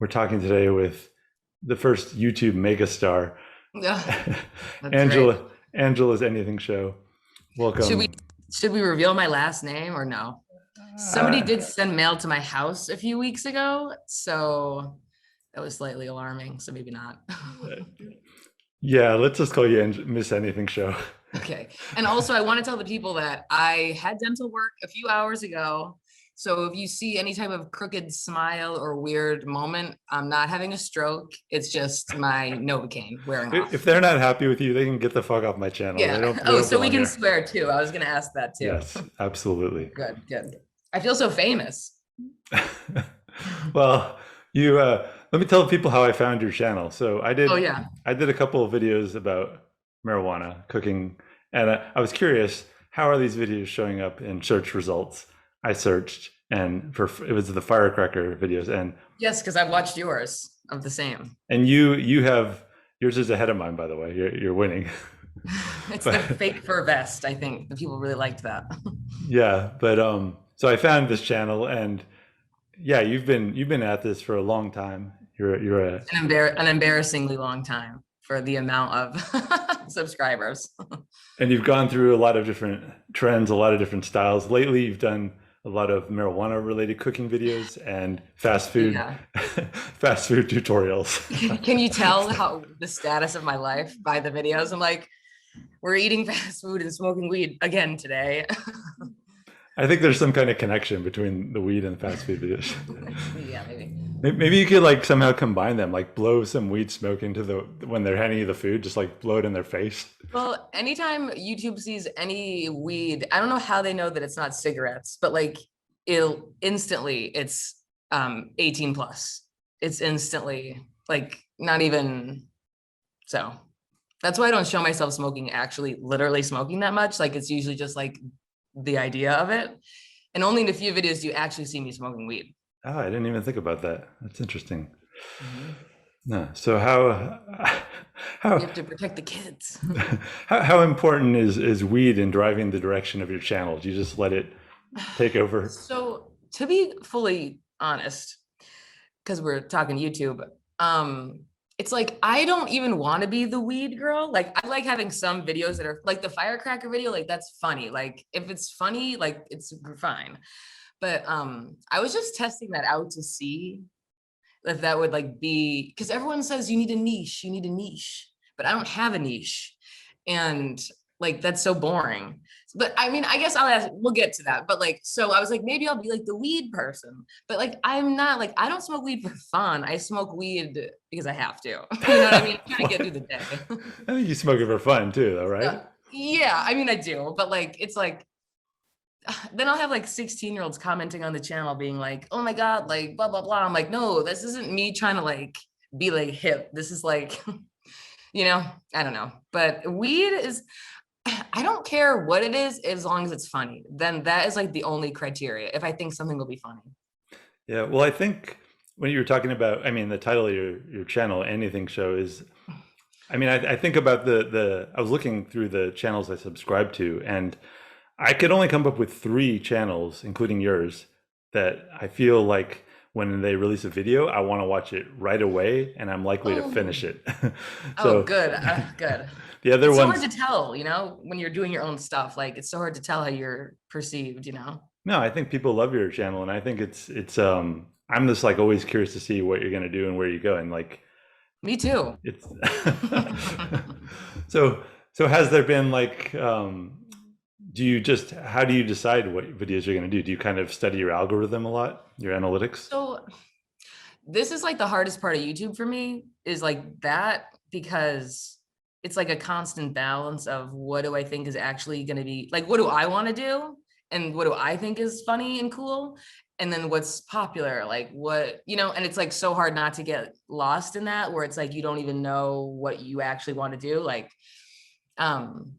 We're talking today with the first YouTube megastar, Yeah, that's great. Angela's Anything Show. Should we Welcome. should we reveal my last name or no? Somebody Uh, did send mail to my house a few weeks ago, so that was slightly alarming, so maybe not. yeah, let's just call you Miss Anything Show. Okay. And also I want to tell the people that I had dental work a few hours ago. So if you see any type of crooked smile or weird moment, I'm not having a stroke. It's just my Novocaine wearing off. If they're not happy with you, they can get the fuck off my channel. They Yeah. don't. They Oh, don't so we belong can here. swear too. I was gonna ask that too. Yes, absolutely. Good, good. I feel so famous. Well, you let me tell people how I found your channel. So Oh yeah. I did a couple of videos about marijuana cooking, and I was curious, how are these videos showing up in search results? I searched, and for it was the firecracker videos, Yes, because I've watched yours of the same. and you have yours is ahead of mine, by the way. You're winning. It's But the fake fur vest. I think the people really liked that. yeah, but so I found this channel, and yeah, you've been at this for a long time. You're a An embarrassingly long time for the amount of subscribers. and you've gone through a lot of different trends, a lot of different styles. Lately, you've done a lot of marijuana related cooking videos and fast food Yeah. fast food tutorials. Can you tell how the status of my life by the videos? I'm like, we're eating fast food and smoking weed again today. I think there's some kind of connection between the weed and fast food videos. Yeah, maybe. Maybe you could like somehow combine them, like blow some weed smoke into the when they're handing you the food, just like blow it in their face. Well, anytime YouTube sees any weed, I don't know how they know that it's not cigarettes, but like it'll instantly it's 18 plus. It's instantly like not even so. That's why I don't show myself smoking actually literally smoking that much. Like it's usually just like the idea of it. And only in a few videos do you actually see me smoking weed. Oh, I didn't even think about that. That's interesting. Mhm. No. So We how have to protect the kids. how important is weed in driving the direction of your channel? Do you just let it take over? So to be fully honest, because we're talking YouTube, it's like I don't even want to be the weed girl. Like I like having some videos that are like the firecracker video, like that's funny. Like if it's funny, like it's fine. But I was just testing that out to see if that would like be because everyone says you need a niche, but I don't have a niche. And like that's so boring. But I mean, I guess I'll ask, we'll get to that. But like, so I was like, maybe I'll be like the weed person. But like I'm not like I don't smoke weed for fun. I smoke weed because I have to. You know what I mean? Trying to get through the day. I think you smoke it for fun too, though, right? Yeah, I mean I do, but like it's like then I'll have like 16-year-olds commenting on the channel being like, oh my God, like blah, blah, blah. I'm like, no, this isn't me trying to like be like hip. This is like, you know, I don't know. But weed is, I don't care what it is as long as it's funny. Then that is like the only criteria if I think something will be funny. Yeah. Well, I think when you were talking about, I mean, the title of your channel, Anything Show, is. I mean, I think about the. I was looking through the channels I subscribe to, and I could only come up with three channels, including yours, that I feel like when they release a video, I want to watch it right away, and I'm likely to Oh, finish it. oh, So good, good. the other It's so hard ones, to tell, you know, when you're doing your own stuff. Like it's so hard to tell how you're perceived, you know. no, I think people love your channel, and I think it's. I'm just like always curious to see what you're gonna do and where you go, and like Me too. it's. so so has there been like do you just how do you decide what videos you're going to do? Do you kind of study your algorithm a lot, your analytics? So this is like the hardest part of YouTube for me is like that because it's like a constant balance of what do I think is actually going to be like, what do I want to do? And what do I think is funny and cool? And then what's popular, like what, you know, and it's like so hard not to get lost in that where it's like you don't even know what you actually want to do. Like, um,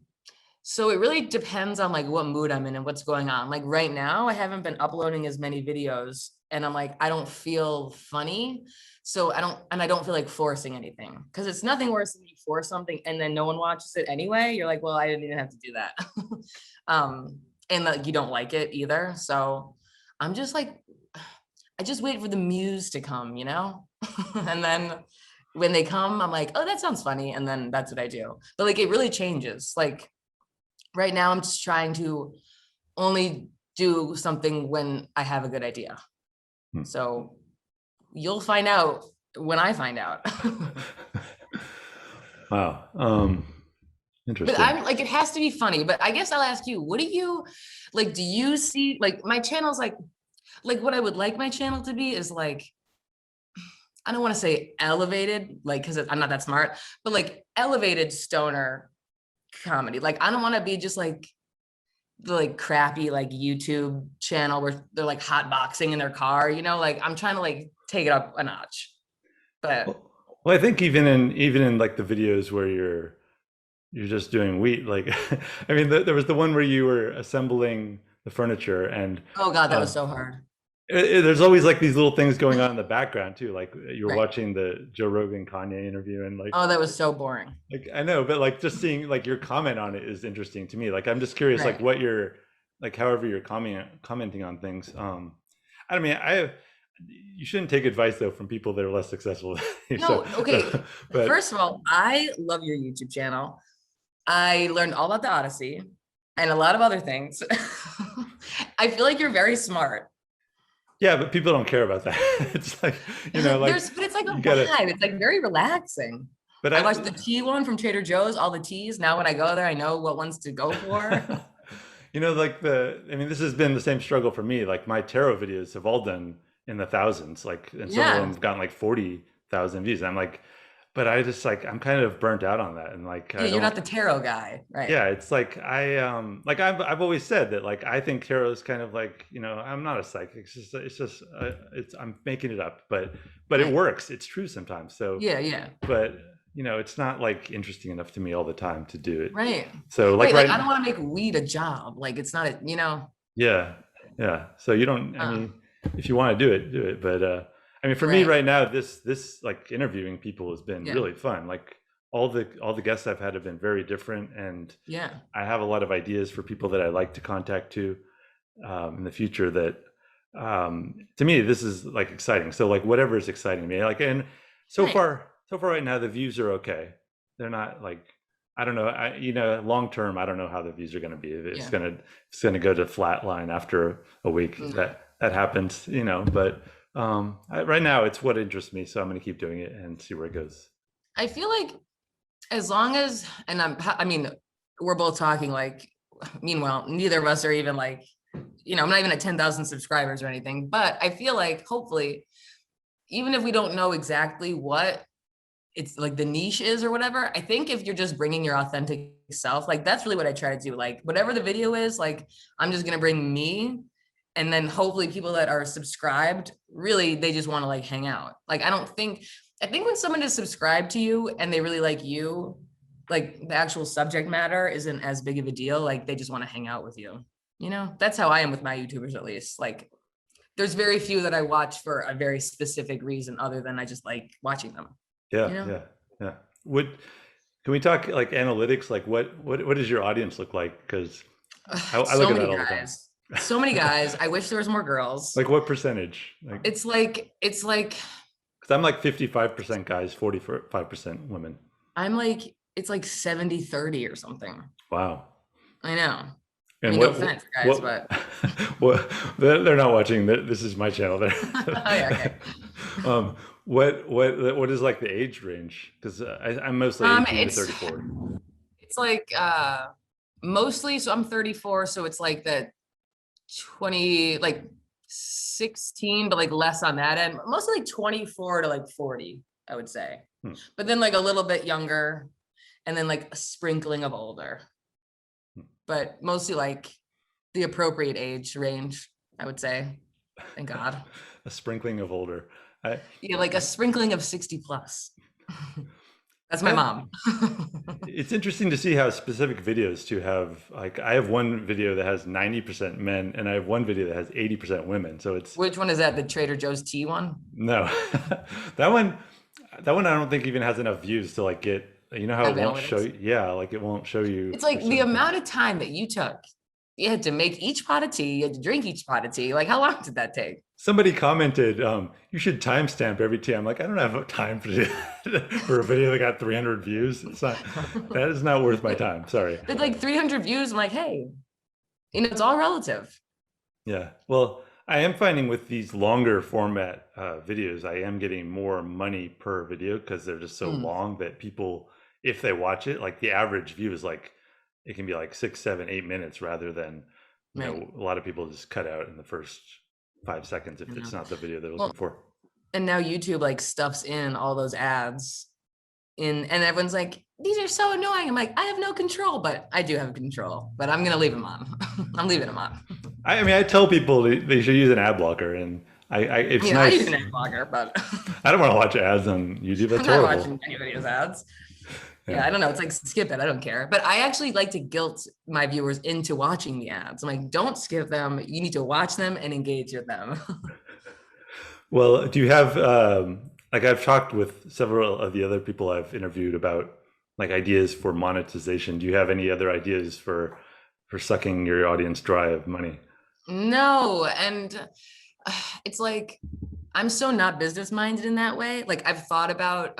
so it really depends on like what mood I'm in and what's going on. Like right now, I haven't been uploading as many videos and I'm like, I don't feel funny. So I don't feel like forcing anything because it's nothing worse than you force something and then no one watches it anyway. You're like, well, I didn't even have to do that. And like you don't like it either. So I'm just like, I just wait for the muse to come, you know? And then when they come, I'm like, oh, that sounds funny. And then that's what I do. But like, it really changes. Like right now, I'm just trying to only do something when I have a good idea. Hmm. So you'll find out when I find out. Wow. But Interesting. I'm like, it has to be funny. But I guess I'll ask you, what do you like? Do you see like my channel's like what I would like my channel to be is like, I don't want to say elevated, like, because I'm not that smart, but like elevated stoner comedy. Like, I don't want to be just like the like crappy like YouTube channel where they're like hot boxing in their car, you know, like I'm trying to like take it up a notch. But Well, I think even in like the videos where you're just doing wheat, like I mean, there was the one where you were assembling the furniture, and oh God, that was um, so hard. there's always like these little things going on in the background too. Like you're Right. watching the Joe Rogan Kanye interview, and Oh, that was so boring. like I know, but like just seeing like your comment on it is interesting to me. Like I'm just curious, like Right. what you're like, however you're commenting on things. I mean, I you shouldn't take advice though from people that are less successful than you. No, okay. But First of all, I love your YouTube channel. I learned all about the Odyssey and a lot of other things. I feel like you're very smart. yeah, but people don't care about that. It's like, like But it's like a you gotta, vibe. It's like very relaxing. but I watched the tea one from Trader Joe's, all the teas. Now when I go there, I know what ones to go for. like I mean, this has been the same struggle for me. Like my tarot videos have all done in the thousands, like, and some of them Yeah. have gotten like 40,000 views. I'm like, but I just like, I'm kind of burnt out on that. And like, Yeah, I you're don't, not the tarot guy, right? yeah, it's like like I've always said that like I think tarot is kind of like, I'm not a psychic. It's I'm making it up, but it Right. works. It's true sometimes. So, Yeah, yeah. but it's not like interesting enough to me all the time to do it. Right. So like Right. Like I right, don't want to make weed a job. Like it's not yeah, yeah. So you don't. I uh, mean, if you want to do it, do it. But I mean, for me right. right now, this like interviewing people has been Yeah. really fun. Like all the guests I've had have been very different, and Yeah. I have a lot of ideas for people that I like to contact to in the future. That to me, this is like exciting. So like whatever is exciting to me, like, and Right. so far right now, the views are okay. They're not like, I don't know. Long term, I don't know how the views are going to be. If Yeah. it's gonna go to flat line after a week. No. That happens, But right now, it's what interests me, so I'm going to keep doing it and see where it goes. I feel like as long as and I mean, we're both talking like meanwhile, neither of us are even like, I'm not even at 10,000 subscribers or anything, but I feel like hopefully, even if we don't know exactly what it's like the niche is or whatever, I think if you're just bringing your authentic self, like that's really what I try to do. Like whatever the video is, like I'm just gonna bring me, and then hopefully people that are subscribed, really they just want to like hang out. Like I think when someone is subscribed to you and they really like you, like the actual subject matter isn't as big of a deal. Like they just want to hang out with you. That's how I am with my YouTubers, at least. Like there's very few that I watch for a very specific reason other than I just like watching them, Yeah, you know? yeah, yeah. Would Can we talk like analytics? Like what does your audience look like? Because I look So at many that all the time. guys. So many guys. I wish there was more girls. Like what percentage? Like, It's like because I'm like 55% guys, 45% women. I'm like it's like 70-30 or something. Wow. I know. I And mean, no offense, guys, what but what they're not watching. This is my channel. oh yeah, okay. um, what is like the age range? Because I'm mostly 18 to It's 34. it's like mostly, so I'm 34, so it's like that 20, like 16, but like less on that end. Mostly like 24 to like 40, I would say. Hmm. But then like a little bit younger, and then like a sprinkling of older. But mostly like the appropriate age range, I would say. Thank God. A sprinkling of older. I, Yeah, like a sprinkling of 60 plus. That's my I, mom. it's interesting to see how specific videos to have. Like I have one video that has 90% men, and I have one video that has 80% women. So it's Which one is that? The Trader Joe's tea one? no, that one. That one I don't think even has enough views to like get. You know how Have it won't show analytics. you. Yeah, like it won't show you It's like for the certain things. amount of time that you took You had to make each pot of tea, you had to drink each pot of tea. Like, how long did that take? Somebody commented, you should timestamp every tea. I'm like, I don't have time for, for a video that got 300 views. It's not, that is not worth my time. Sorry. With like 300 views, I'm like, hey, it's all relative. Yeah. Well, I am finding with these longer format videos, I am getting more money per video because they're just so Mm, long that people, if they watch it, like the average view is like, it can be like 6, 7, 8 minutes rather than, right. a lot of people just cut out in the first 5 seconds if Yeah. it's not the video they're looking Well, for. and now YouTube like stuffs in all those ads in, and everyone's like, these are so annoying. I'm like, I have no control, but I do have control, but I'm gonna leave them on. I'm leaving them on. I mean, I tell people they should use an ad blocker, and I it's mean, I use nice. an ad blocker, but I don't want to watch ads on YouTube. I'm That's not horrible. watching anybody's ads. Yeah, Yeah. I don't know. It's like skip it. I don't care. But I actually like to guilt my viewers into watching the ads. I'm like, don't skip them. You need to watch them and engage with them. Well, do you have like I've talked with several of the other people I've interviewed about like ideas for monetization. Do you have any other ideas for sucking your audience dry of money? No, and it's like I'm so not business minded in that way. Like I've thought about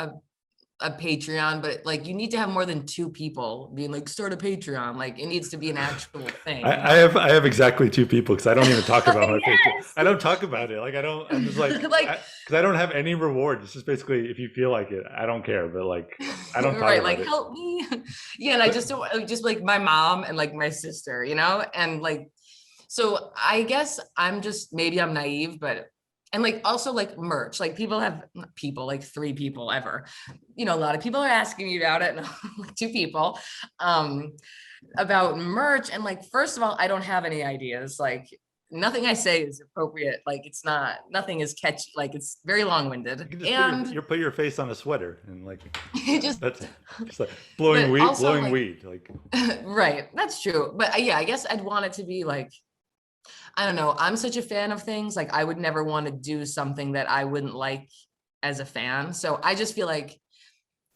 a Patreon, but like you need to have more than two people being like start a Patreon. Like it needs to be an actual thing, you know? I have exactly two people because I don't even talk about my Facebook. Yes. I don't talk about it. Like I don't. I'm just like Like because I don't have any reward. It's just basically if you feel like it, I don't care. But like I don't talk right, about like it. help me. Yeah, and I just don't just like my mom and like my sister, and like so I guess I'm just maybe I'm naive, but and like also like merch, like people have not people like three people ever, a lot of people are asking me about it, and like two people, um, about merch, and like first of all, I don't have any ideas. Like nothing I say is appropriate. Like it's not nothing is catchy. Like it's very You long-winded, can just and put your face on a sweater and like it just that's it. Just like but also blowing like weed. Like right, that's true. But yeah, I guess I'd want it to be like, I don't know. I'm such a fan of things. Like I would never want to do something that I wouldn't like as a fan. So I just feel like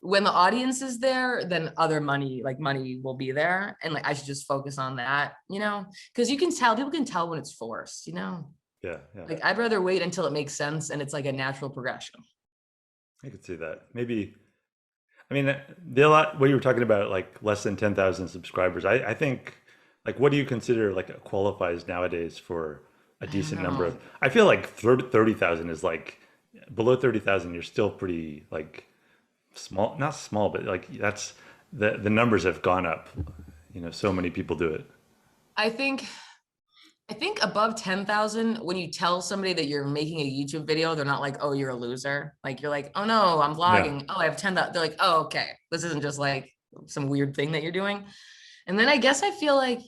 when the audience is there, then other money, like money will be there. And like I should just focus on that, because people can tell when it's forced. yeah, yeah. Like I'd rather wait until it makes sense and it's like a natural progression. I could see that. Maybe I mean the a lot what you were talking about like less than 10,000 subscribers. I think like what do you consider like qualifies nowadays for a I don't decent number know. of I feel like 30,000 is like below 30,000 you're still pretty like small, not small, but like that's the numbers have gone up. So many people do it. I think I think above 10,000, when you tell somebody that you're making a YouTube video, they're not like, oh, you're a loser. Like you're like, oh no, I'm Yeah. vlogging. Oh, I have 10,000. They're like, oh, okay. This isn't just like some weird thing that you're doing. And then I guess I feel like,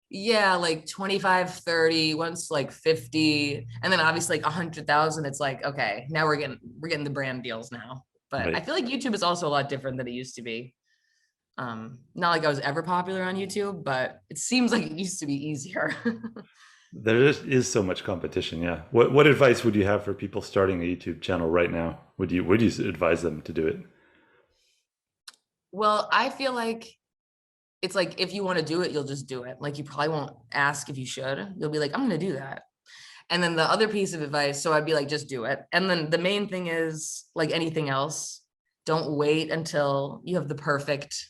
yeah, like 25, 30, once like 50, and then obviously like 100,000, it's like, okay, now we're getting the brand deals now. But I Right. feel like YouTube is also a lot different than it used to be. Not like I was ever popular on YouTube, but it seems like it used to be easier. There just is so much competition. Yeah. What advice would you have for people starting a YouTube channel right now? Would you advise them to do it? Well, I feel like it's like if you want to do it, you'll just do it. Like you probably won't ask if you should. You'll be like, I'm going to do that. And then the other piece of advice, so I'd be like, just do it. And then the main thing is like anything else, don't wait until you have the perfect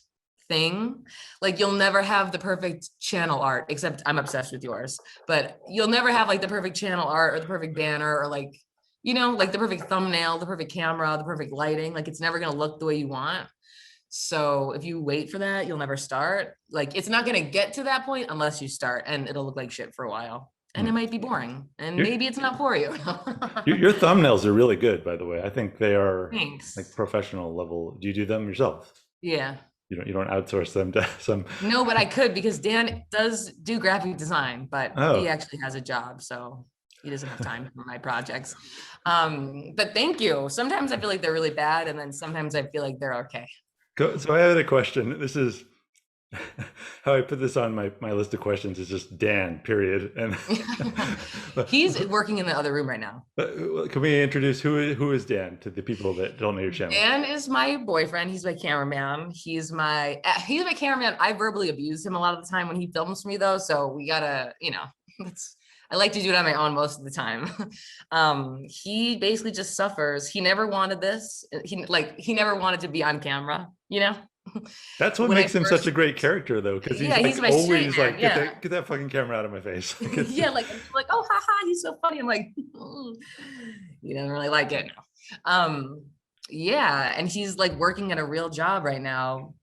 thing. Like you'll never have the perfect channel art, except I'm obsessed with yours, but you'll never have like the perfect channel art or the perfect banner or like, like the perfect thumbnail, the perfect camera, the perfect lighting. Like it's never going to look the way you want. So if you wait for that, you'll never start. Like it's not going to get to that point unless you start, and it'll look like shit for a while. And it Hmm. might be boring, and Your, maybe it's not for you. your thumbnails are really good, by the way. I think they are like Thanks. professional level. Do you do them yourself? Yeah. You don't outsource them to some. No, but I could because Dan does do graphic design, but he Oh, actually has a job, so he doesn't have time for my projects. But thank you. Sometimes I feel like they're really bad, and then sometimes I feel like they're okay. so I had a question. This is how I put this on my list of questions is just Dan, period. And He's working in the other room right now. can we introduce who is Dan to the people that don't know your channel? Dan is my boyfriend. He's my cameraman. He's my cameraman. I verbally abuse him a lot of the time when he films me though. So we gotta, it's, I like to do it on my own most of the time. He basically just suffers. He never wanted this. He never wanted to be on camera, That's what when I makes him such a first, great character, though, because he's yeah, he's like my straight always man. like, Yeah. get that fucking camera out of my face. Like, Yeah. Like, oh, haha, he's so funny. I'm like, you don't really like it now. Yeah. And he's like working at a real job right now,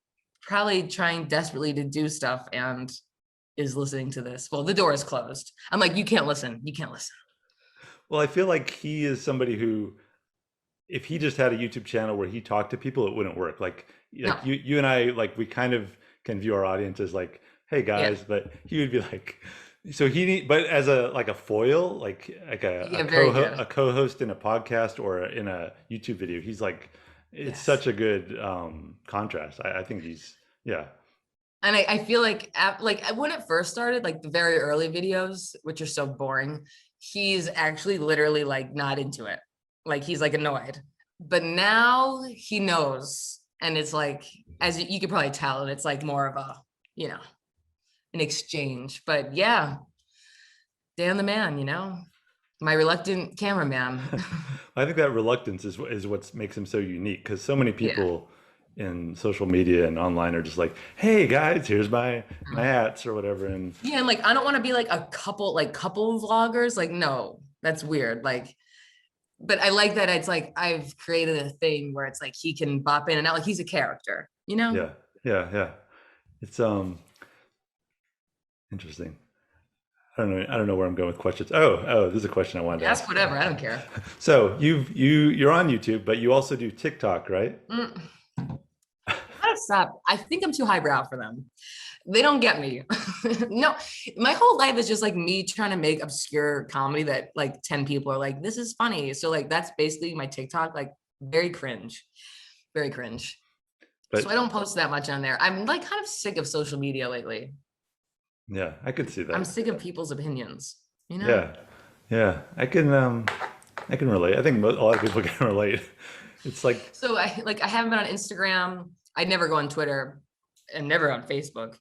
probably trying desperately to do stuff and is listening to this. Well, the door is closed. I'm like, you can't listen. You can't listen. well, I feel like he is somebody who, if he just had a YouTube channel where he talked to people, it wouldn't work. No. You and I, like we kind of can view our audience as like, hey Yeah. guys, but he would be like, so he need, but as a like a foil, like Yeah. Very good. a co-host in a podcast or in a YouTube video, he's like, it's Yes. such a good contrast. I think he's yeah. And I feel like when it first started, like the very early videos, which are so boring, he's actually literally like not into it. Like he's like annoyed. But now he knows. And it's like, as you could probably tell, and it's like more of a, you know, an exchange. But yeah, Dan the man, my reluctant cameraman. I think that reluctance is what makes him so unique because so many Yeah. people in social media and online are just like, "Hey guys, here's my hats or whatever." And Yeah, and like I don't want to be like couple vloggers. Like, no, that's weird. Like, but I like that it's like I've created a thing where it's like he can bop in and out, like he's a character, yeah, yeah. It's interesting. I don't know where I'm going with questions. This is a question I wanted to Ask ask. whatever, I don't care. So you're on YouTube, but you also do TikTok, right? Mm, gotta stop. I think I'm too highbrow for them. They don't get me. No, my whole life is just like me trying to make obscure comedy that like 10 people are like, this is funny. So like that's basically my TikTok, like very cringe, very cringe. So I But don't post that much on there. I'm like kind of sick of social media lately. yeah, I could see I'm that. sick of people's opinions, you know? Yeah, yeah. I can relate. I think a lot of people can relate. It's like So I haven't been on Instagram. I never go on Twitter and never on Facebook.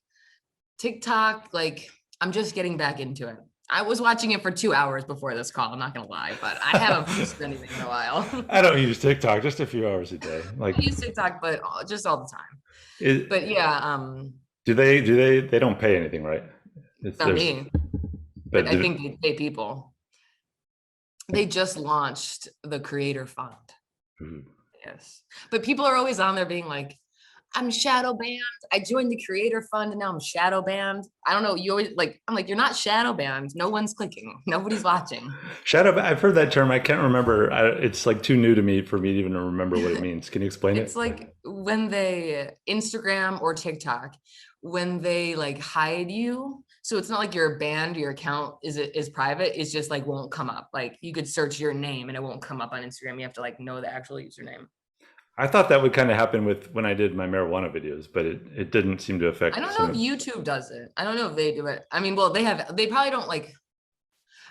TikTok, like I'm just getting back into it. I was watching it for 2 hours before this call. I'm not gonna lie, but I haven't posted anything in a while. I don't use TikTok just a few hours a day. I use TikTok, but just all the time. It, But yeah, they don't pay anything, right? It's not there's me, but but I think they pay people. They just launched the creator fund. Yes. But people are always on there being like, I'm shadow banned. I joined the creator fund and now I'm shadow banned. I don't know. You always like, I'm like, you're not shadow banned. No one's clicking. Nobody's watching. shadow. I've heard that term. I can't remember. It's like too new to me for me to even remember what it means. Can you explain It's it? like when they Instagram or TikTok, when they like hide you. So it's not like you're banned, your account is private. It's just like won't come up. Like you could search your name and it won't come up on Instagram. You have to like know the actual username. I thought that would kind of happen with when I did my marijuana videos, but it didn't seem to I affect don't know some if of. YouTube does it. I don't know if they do it. I mean, well, they probably don't like,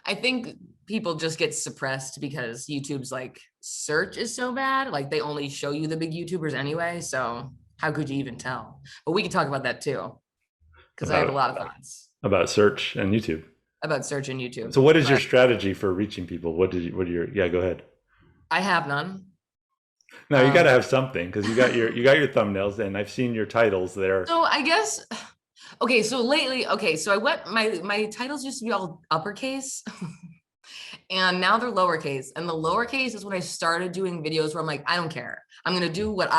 I think people just get suppressed because YouTube's like search is so bad. Like they only show you the big YouTubers anyway. So how could you even tell? But we can talk about that too, because I have a about lot of thoughts about search and YouTube. about search and YouTube. So what is your But strategy for reaching people? What are your yeah, go ahead. I have none. No, you got to Um, have something because you got your thumbnails and I've seen your titles there. so I guess okay, so lately, okay, so I went my titles used to be all uppercase and now they're lowercase. And the lowercase is when I started doing videos where I'm like, I don't care. I'm gonna do what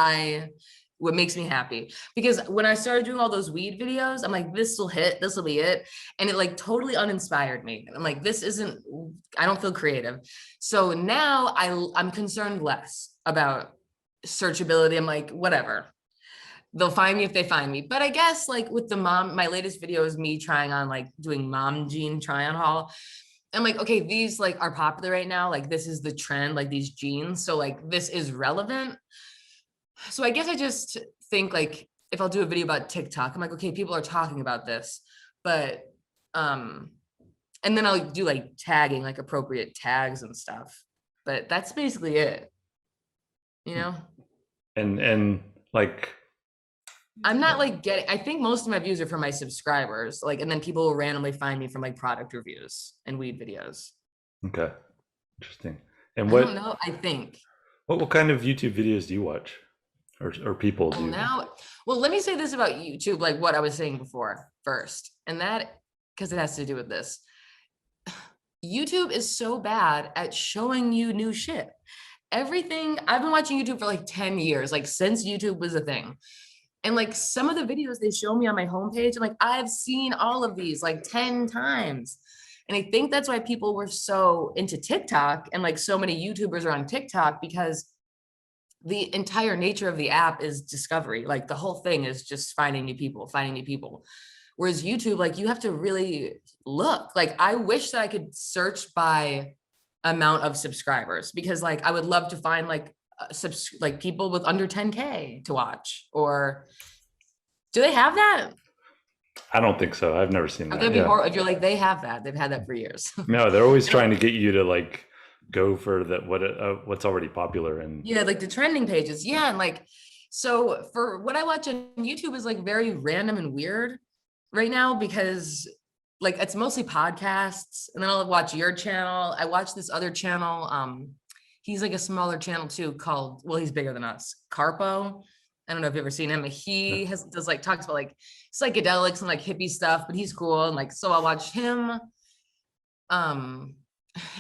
makes me happy. Because when I started doing all those weed videos, I'm like, this will hit, this will be it. And it like totally uninspired me. I'm like, I don't feel creative. So now I'm concerned less about searchability. I'm like, whatever. They'll find me if they find me. But I guess like with my latest video is me trying on like doing mom jean try on haul. I'm like, okay, these like are popular right now. Like this is the trend, like these jeans. So like this is relevant. So I guess I just think like if I'll do a video about TikTok, I'm like, okay, people are talking about this, but and then I'll do like tagging, like appropriate tags and stuff. But that's basically it, you know? And like, I'm not like getting, I think most of my views are from my subscribers, like, and then people will randomly find me from like product reviews and weed videos. okay, interesting. And I don't know. I think. what kind of YouTube videos do you watch, or people Well, do? now, well, let me say this about YouTube, like what I was saying before first, and that because it has to do with this. YouTube is so bad at showing you new shit. Everything, I've been watching YouTube for like 10 years, like since YouTube was a thing. And like some of the videos they show me on my homepage, I'm like, I've seen all of these like 10 times. And I think that's why people were so into TikTok and like so many YouTubers are on TikTok, because the entire nature of the app is discovery. Like the whole thing is just finding new people, finding new people. Whereas YouTube, like you have to really look. Like I wish that I could search by amount of subscribers, because like I would love to find like like people with under 10K to watch. Or do they have that? I don't think so. I've never seen that. That'd be Yeah. horrible if you're like, they have that. They've had that for years. No, they're always trying to get you to like go for that what's already popular. And Yeah, like the trending pages. Yeah, and like so for what I watch on YouTube is like very random and weird right now, because like it's mostly podcasts, and then I'll watch your channel. I watch this other channel. He's like a smaller channel too, called, well, he's bigger than us, Carpo. I don't know if you've ever seen him. He does like talks about like psychedelics and like hippie stuff, but he's cool. And like so I'll watch him. And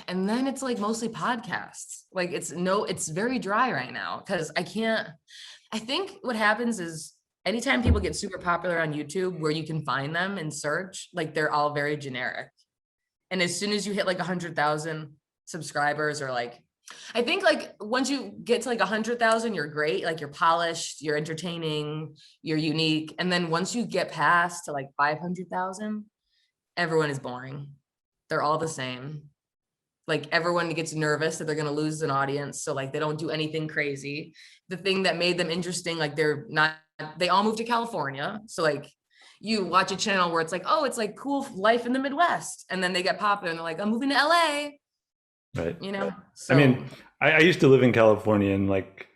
then it's like mostly podcasts. Like it's very dry right now, because I think what happens is anytime people get super popular on YouTube where you can find them and search, like they're all very generic. And as soon as you hit like 100,000 subscribers, or like, I think like once you get to like 100,000, you're great. Like you're polished, you're entertaining, you're unique. And then once you get past to like 500,000, everyone is boring. They're all the same. Like everyone gets nervous that they're going to lose an audience. So like they don't do anything crazy. The thing that made them interesting, like they all moved to California. So like you watch a channel where it's like, oh, it's like cool life in the Midwest. And then they get popular and they're like, I'm moving to LA. right. You know? So, I mean, I used to live in California, and like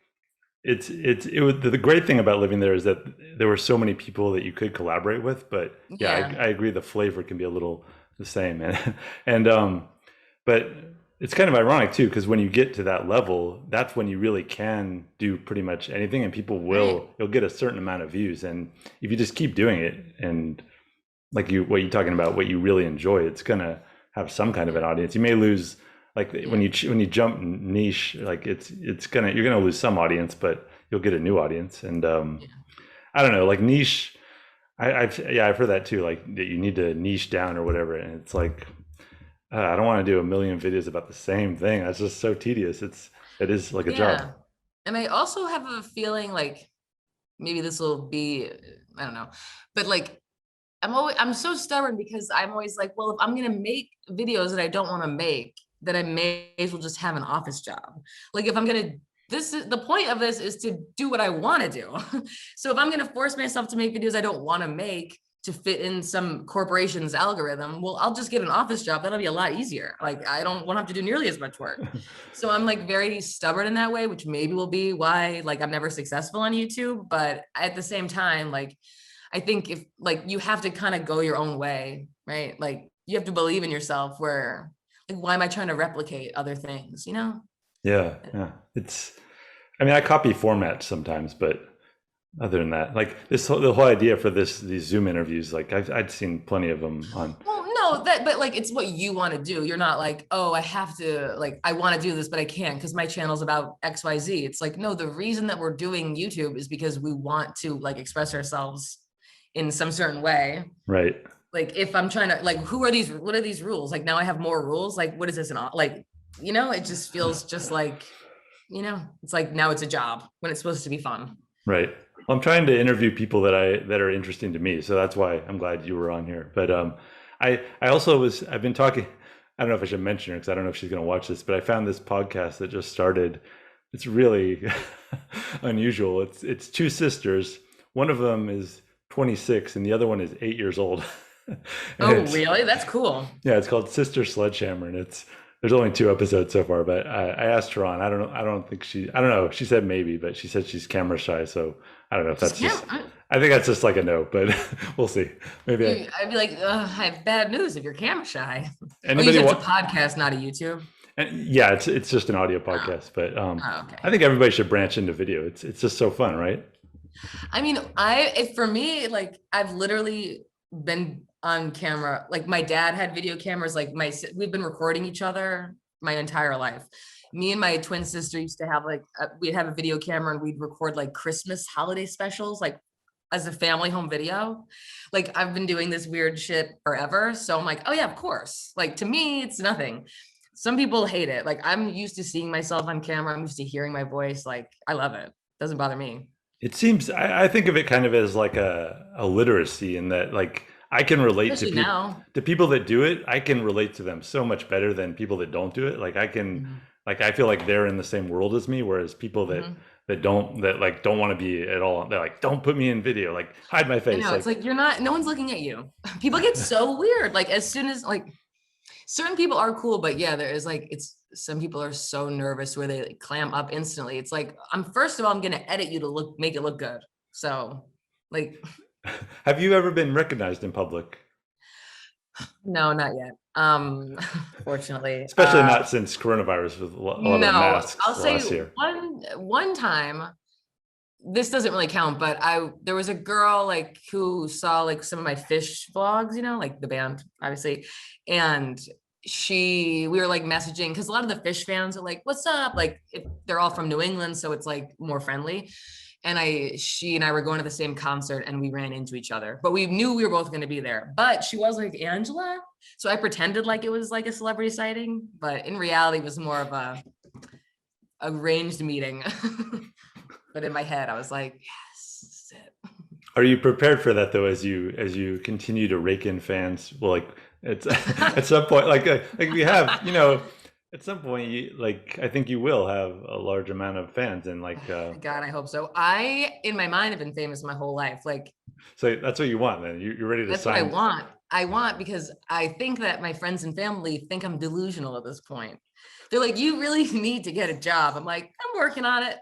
it was the great thing about living there is that there were so many people that you could collaborate with. But yeah, yeah. I agree, the flavor can be a little the same. And but it's kind of ironic too, because when you get to that level, that's when you really can do pretty much anything, and people you'll get a certain amount of views. And if you just keep doing it, and like what you're talking about, what you really enjoy, it's gonna have some kind of an audience. You may lose, like when you jump niche, like you're gonna lose some audience, but you'll get a new audience. And I don't know, like niche, I've heard that too, like that you need to niche down or whatever. And it's like, I don't want to do a million videos about the same thing. That's just so tedious. It is like a job. And I also have a feeling like maybe this will be, I don't know, but like I'm so stubborn, because I'm always like, well, if I'm gonna make videos that I don't want to make, then I may as well just have an office job. Like if I'm gonna, this is the point of this, is to do what I want to do. So if I'm gonna force myself to make videos I don't want to make to fit in some corporation's algorithm, well, I'll just get an office job. That'll be a lot easier. Like I don't want to have to do nearly as much work. So I'm like very stubborn in that way, which maybe will be why like I'm never successful on YouTube. But at the same time, like I think if like you have to kind of go your own way, right? Like you have to believe in yourself, where like why am I trying to replicate other things, you know? Yeah. I mean, I copy formats sometimes, but other than that, like the whole idea for these Zoom interviews, like I'd seen plenty of them on. Well, no, but like it's what you want to do. You're not like, oh, I have to, like I want to do this, but I can't because my channel's about XYZ. It's like, no, the reason that we're doing YouTube is because we want to like express ourselves in some certain way. Right. Like if I'm trying to like, what are these rules? Like now I have more rules. Like what is this? Like, you know, it just feels just like, you know, it's like now it's a job when it's supposed to be fun. Right. Well, I'm trying to interview people that are interesting to me, so that's why I'm glad you were on here. But I also I've been talking. I don't know if I should mention her because I don't know if she's going to watch this, but I found this podcast that just started. It's really unusual. It's two sisters. one of them is 26 and the other one is 8 years old. And Oh, it's really? That's cool. yeah, it's called Sister Sledgehammer, and it's there's only 2 episodes so far. But I asked her on. I don't know. I don't think she. I don't know. She said maybe, but she said she's camera shy. So I don't know if She's that's just. camera. I think that's just like a no, but we'll see. Maybe I'd be like, "Ugh, I have bad news if you're camera shy." Oh, you anybody said it's a want. podcast, not a YouTube. And yeah, it's just an audio Oh, podcast, but oh, I okay. think everybody should branch into video. It's just so fun, right? I mean, for me, like I've literally been on camera. Like my dad had video cameras. Like we've been recording each other my entire life. Me and my twin sister used to have like we'd have a video camera and we'd record like Christmas holiday specials, like as a family home video. Like I've been doing this weird shit forever. So I'm like, oh yeah, of course. Like to me, it's nothing. Some people hate it. Like I'm used to seeing myself on camera. I'm used to hearing my voice. Like I love it. Doesn't bother me. It seems I think of it kind of as like a literacy in that like I can relate Especially now. to people that do it. I can relate to them so much better than people that don't do it. Like I can Mhm. like I feel like they're in the same world as me, whereas people Mhm. that like don't want to be at all. They're like, don't put me in video. Like hide my I face. know. It's Like like you're not, no one's looking at you. People get so weird. Like as soon as like certain people are cool, but yeah, there is like it's some people are so nervous where they like, clam up instantly. It's like I'm first of all, I'm gonna edit you to make it look good. So like have you ever been recognized in public? no, not yet. Fortunately. Especially not since coronavirus with a lot of the No, I'll masks say last year. one time, this doesn't really count, but there was a girl like who saw like some of my fish vlogs, like the band, obviously. And we were like messaging because a lot of the fish fans are like, what's up? Like they're all from New England, so it's like more friendly. And she and I were going to the same concert and we ran into each other, but we knew we were both going to be there. But she was like Angela. So I pretended like it was like a celebrity sighting, but in reality, it was more of a arranged meeting. But in my head, I was like, yes, this is it. Are you prepared for that though, as you continue to rake in fans? Well, like it's at some point, like we have, at some point, like I think you will have a large amount of fans, and like God, I hope so. In my mind, have been famous my whole life. Like, so that's what you want. Then you're ready to that's what I sign. want. I want because I think that my friends and family think I'm delusional at this point. They're like, you really need to get a job. I'm like, I'm working on it,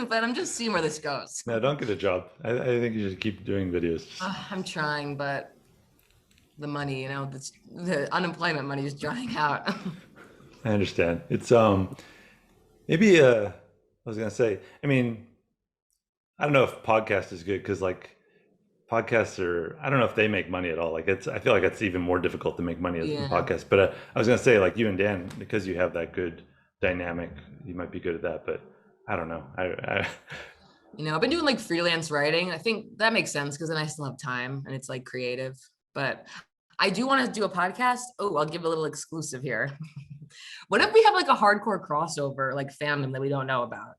but I'm just seeing where this goes. No, don't get a job. I think you should keep doing videos. I'm trying, but the money, the unemployment money is drying out. I understand. It's maybe I was gonna say. I mean, I don't know if podcast is good because like podcasts are I don't know if they make money at all. Like it's I feel like it's even more difficult to make money as in Yeah. podcasts. But I was gonna say like you and Dan because you have that good dynamic, you might be good at that. But I don't know. I've been doing like freelance writing. I think that makes sense because then I still have time and it's like creative. But I do want to do a podcast. Oh, I'll give a little exclusive here. What if we have like a hardcore crossover, like fandom that we don't know about,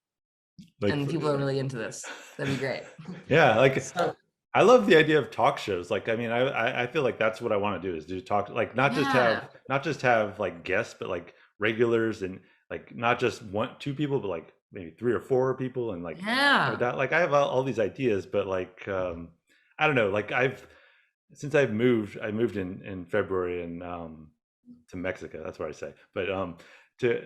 like and people are really into this? That'd be great. yeah, like So I love the idea of talk shows. Like I mean, I feel like that's what I want to do is do talk like yeah, not just have like guests, but like regulars and like not just one two people, but like maybe 3 or 4 people and like yeah, that like I have all these ideas, but like I don't know, like since I moved in February and to Mexico. That's what I say. But to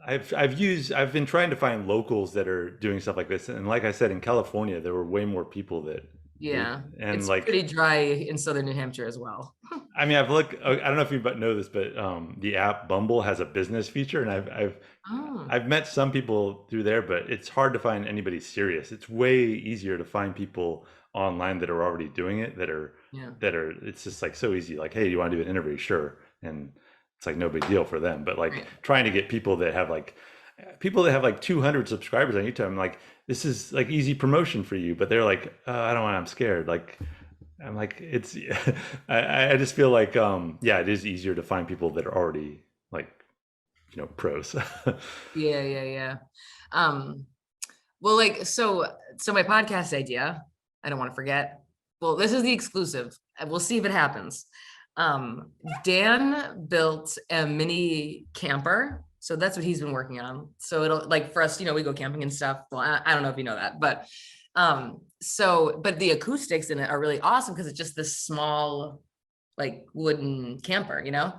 I've been trying to find locals that are doing stuff like this, and like I said, in California, there were way more people that yeah. and It's like pretty dry in southern New Hampshire as well. I mean, I've looked. I don't know if you know this, but the app Bumble has a business feature, and Oh, I've met some people through there, but it's hard to find anybody serious. It's way easier to find people online that are already doing it yeah, that are it's just like so easy like hey you want to do an interview sure and it's like no big deal for them but like right. trying to get people that have like 200 subscribers on YouTube I'm like this is like easy promotion for you but they're like I don't want I'm scared like I'm like it's I just feel like yeah it is easier to find people that are already like pros. Yeah, yeah, yeah. Um, well, like so my podcast idea, I don't want to forget. Well, this is the exclusive. And we'll see if it happens. Um, Dan built a mini camper. So that's what he's been working on. So it'll like for us, we go camping and stuff. Well, I don't know if you know that, but So, but the acoustics in it are really awesome because it's just this small, like wooden camper, you know?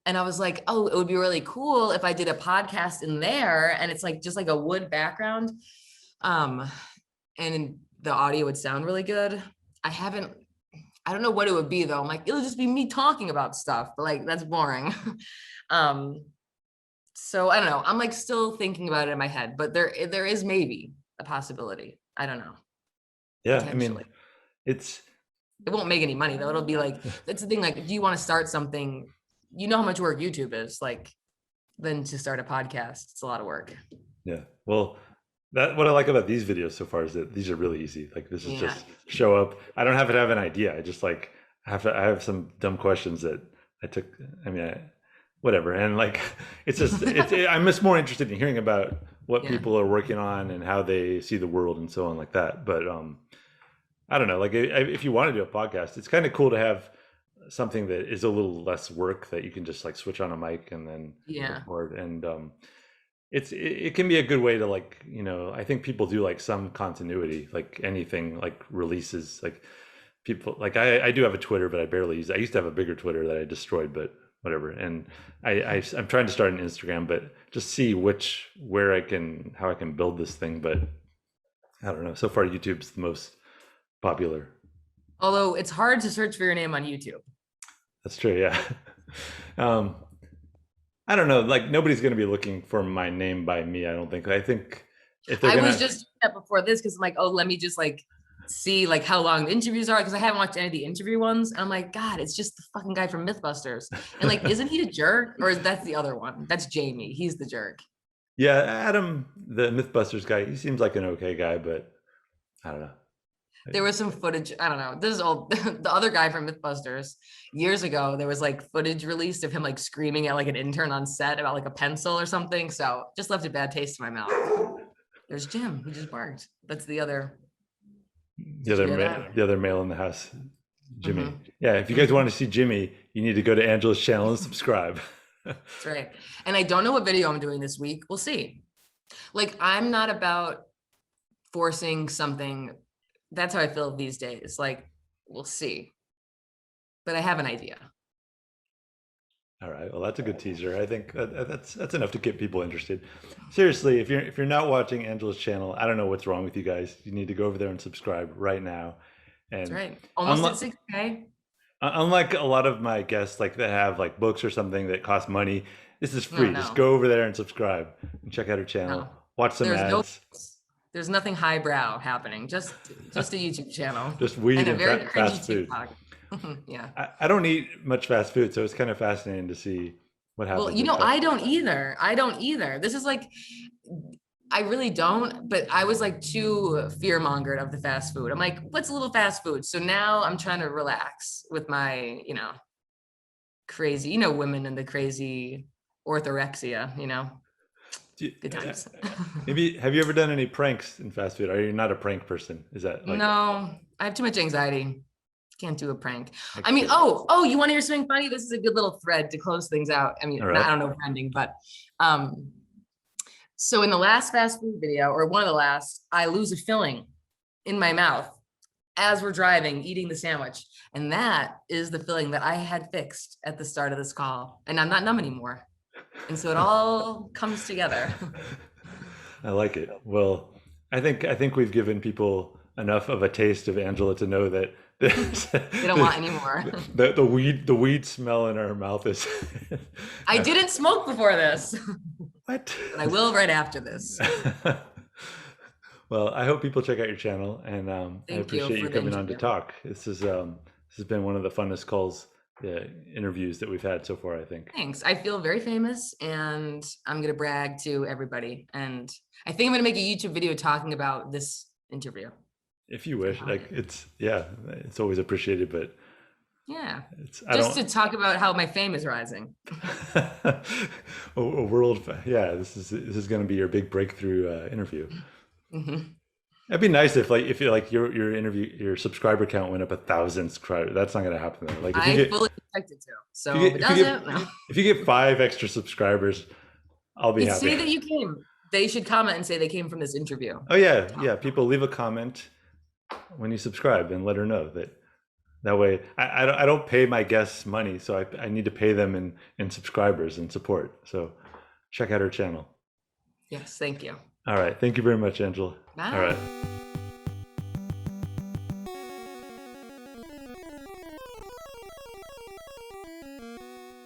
And I was like, oh, it would be really cool if I did a podcast in there and it's like just like a wood background. And the audio would sound really good. I don't know what it would be though. I'm like, it'll just be me talking about stuff, but like that's boring. um, so I don't know. I'm like still thinking about it in my head, but there is maybe a possibility. I don't know. Yeah, I mean, Potentially. it's It won't make any money though. It'll be like, that's the thing. Like, do you want to start something? You know how much work YouTube is, like, then to start a podcast, it's a lot of work. yeah. Well, that what I like about these videos so far is that these are really easy. Like this is Yeah. just show up. I don't have to have an idea. I just like I have some dumb questions that I took. I mean, whatever. And like it's just I'm just more interested in hearing about what Yeah. people are working on and how they see the world and so on like that. But I don't know. Like if you want to do a podcast, it's kind of cool to have something that is a little less work that you can just like switch on a mic and then Yeah. record. And it can be a good way to like, I think people do like some continuity, like anything like releases, like people like I do have a Twitter, but I barely use it. I used to have a bigger Twitter that I destroyed, but whatever. And I'm trying to start an Instagram, but just see how I can build this thing. But I don't know. So far, YouTube's the most popular. Although it's hard to search for your name on YouTube. That's true. Yeah. um, I don't know. Like nobody's going to be looking for my name by me. I don't think. I think if they're I gonna, was just doing that before this because I'm like, oh, let me just like see like how long the interviews are because I haven't watched any of the interview ones. And I'm like, God, it's just the fucking guy from Mythbusters. And like, isn't he a jerk? Or is that's the other one? That's Jamie. He's the jerk. yeah, Adam, the MythBusters guy, he seems like an okay guy, but I don't know. There was some footage. I don't know. This is old. The other guy from Mythbusters years ago, there was like footage released of him like screaming at like an intern on set about like a pencil or something. So just left a bad taste in my mouth. There's Jim. He just barked. That's the other. The other male in the house, Jimmy. Mhm. Yeah, if you guys want to see Jimmy, you need to go to Angela's channel and subscribe. That's right. And I don't know what video I'm doing this week. We'll see. Like, I'm not about forcing something. That's how I feel these days. Like, we'll see. But I have an idea. All right, well, that's a good teaser. I think that's enough to get people interested. Seriously, if you're not watching Angela's channel, I don't know what's wrong with you guys. You need to go over there and subscribe right now. That's And right. Almost at 6K. unlike a lot of my guests, like that have like books or something that cost money, this is free. No. Just go over there and subscribe and check out her channel. No. Watch some ads. There's nothing highbrow happening. Just a YouTube channel. Just weed And a and very cringy fast food. TikTok. Yeah. I don't eat much fast food, so it's kind of fascinating to see what happens. Well, you know, I don't either. I don't either. This is like, I really don't, but I was like too fear mongered of the fast food. I'm like, what's a little fast food? So now I'm trying to relax with my, crazy, women and the crazy orthorexia, good times. Maybe have you ever done any pranks in fast food? Are you not a prank person? Is that like No, I have too much anxiety. Can't do a prank. I mean, oh, you want to hear something funny? This is a good little thread to close things out. I mean, All right. I don't know if ending, but so in the last fast food video, or one of the last, I lose a filling in my mouth as we're driving, eating the sandwich. And that is the filling that I had fixed at the start of this call. And I'm not numb anymore. And so it all comes together. I like it. Well, I think we've given people enough of a taste of Angela to know that They don't want any more. The weed smell in our mouth is. I didn't smoke before this. What? And I will right after this. Well, I hope people check out your channel, and I appreciate you coming on to talk. This has been one of the funnest interviews that we've had so far, I think. Thanks. I feel very famous, and I'm gonna brag to everybody. And I think I'm gonna make a YouTube video talking about this interview. If you wish, like it's always appreciated, but yeah, to talk about how my fame is rising. a world, yeah. This is going to be your big breakthrough interview. Mm-hmm. It'd be nice if your subscriber count went up 1,000 subscribers. That's not going to happen though. Like I fully expect it to. So if it doesn't, if you get 5 extra subscribers, I'll be happy. Say that you came. They should comment and say they came from this interview. Oh yeah, yeah. People leave a comment when you subscribe and let her know that way. I don't pay my guests money, so I need to pay them in subscribers and support. So check out her channel. Yes, thank you. All right. Thank you very much, Angela. All Bye. right.